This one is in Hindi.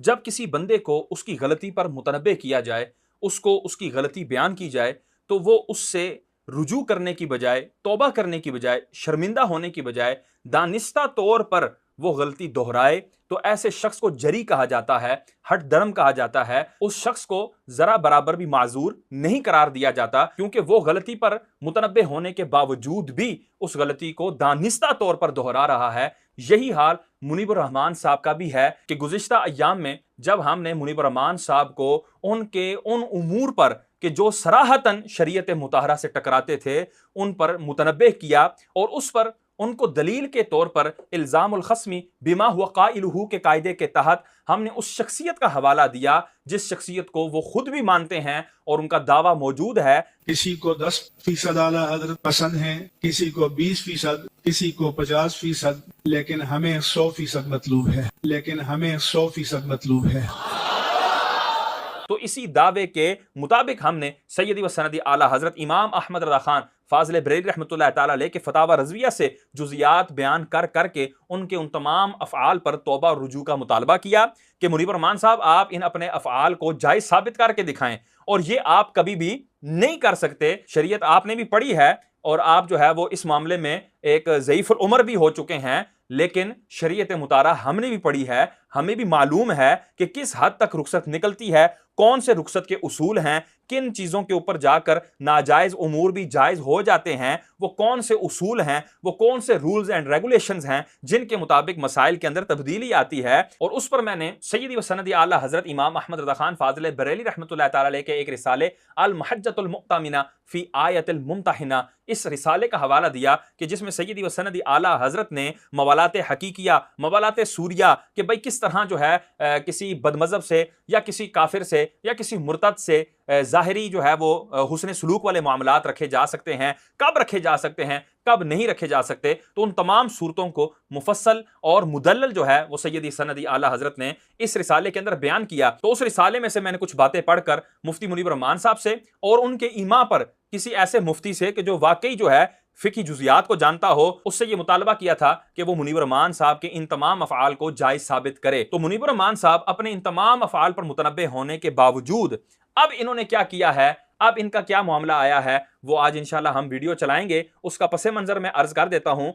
जब किसी बंदे को उसकी गलती पर मुतनब्बे किया जाए, उसको उसकी गलती बयान की जाए, तो वो उससे रुजू करने की बजाय, तौबा करने की बजाय, शर्मिंदा होने की बजाय दानिस्ता तौर पर वो गलती दोहराए, तो ऐसे शख्स को जरी कहा जाता है, हट धर्म कहा जाता है। उस शख्स को जरा बराबर भी माजूर नहीं करार दिया जाता, क्योंकि वो गलती पर मुतनब्बे होने के बावजूद भी उस गलती को दानिस्ता तौर पर दोहरा रहा है। यही हाल मुनीबुर रहमान साहब का भी है कि गुज़िश्ता अय्याम में जब हमने मुनीबुर रहमान साहब को उनके उन उमूर पर कि जो सराहतन शरीयत मुताहरा से टकराते थे, उन पर मुतनब्बे किया और उस पर उनको दलील के तौर पर इल्जामुल खस्मी बिमा हुआ काइलुहु के कायदे के तहत हमने उस शख्सियत का हवाला दिया जिस शख्सियत को वो खुद भी मानते हैं और उनका दावा मौजूद है। किसी को 10% आला हजरत पसंद है, किसी को 20%, किसी को 50%, लेकिन हमें 100% मतलूब है, लेकिन हमें 100% मतलूब है। तो इसी दावे के मुताबिक हमने सैयदी व सनदी आला हजरत इमाम अहमद रज़ा खान फाज़िल बरेली रहमतुल्लाह ताला अलैह के फतावा रज़विया से जुज़ियात बयान कर करके उनके उन तमाम अफ़आल पर तौबा और रुजू का मुतालबा किया कि मुनीबुर रहमान साहब, आप इन अपने अफ़आल को जायज़ साबित करके दिखाएं, और ये आप कभी भी नहीं कर सकते। शरीयत आपने भी पढ़ी है और आप जो है वो इस मामले में एक ज़ईफ़ुल उमर भी हो चुके हैं, लेकिन शरीयत मुतारा हमने भी पढ़ी है, हमें भी मालूम है कि किस हद तक रुखसत निकलती है, कौन से रुखसत के उसूल हैं, किन चीज़ों के ऊपर जाकर नाजायज़ उमूर भी जायज़ हो जाते हैं, वो कौन से उसूल हैं, वो कौन से रूल्स एंड रेगुलेशंस हैं जिनके मुताबिक मसाइल के अंदर तब्दीली आती है। और उस पर मैंने सैयदी व सनदी आला हज़रत इमाम अहमद रज़ा खान फाज़िल बरेली रहमतुल्लाह ताला अलैह के एक रिसाले अल महज्जतुल मुअ्तमिना फ़ी आयतिल मुम्तहिना, इस रिसाले का हवाला दिया कि जिसमें सैयदी व सनदी आला हज़रत ने मवालात हकीकिया, मवालात सूरिया कि भाई किस तरह जो है किसी बदमज़हब से या किसी काफिर से या किसी मुर्तद से ज़ाहिरी जो है वो हुस्न सलूक वाले मामलात रखे जा सकते हैं, कब रखे जा सकते हैं, कब नहीं रखे जा सकते। तो उन तमाम सूरतों को मुफस्सल और मुदल्लल जो है वो सैयदी सनदी आला हज़रत ने इस रिसाले के अंदर बयान किया। तो उस रिसाले में से मैंने कुछ बातें पढ़कर मुफ्ती मुनीब रहमान साहब से और उनके इमा पर किसी ऐसे मुफ्ती से कि जो वाकई जो है फिकी जुजियात को जानता हो, उससे ये मुतालबा किया था कि वो मुनीब रहमान साहब के इन तमाम अफ़आल को जायज़ साबित करे। तो मुनीब रहमान साहब अपने इन तमाम अफ़आल पर मुतनब्बे होने के बावजूद अब इन्होंने क्या किया है, अब इनका क्या मामला आया है, वो आज इंशाल्लाह हम वीडियो चलाएंगे। उसका पस मंजर मैं अर्ज कर देता हूं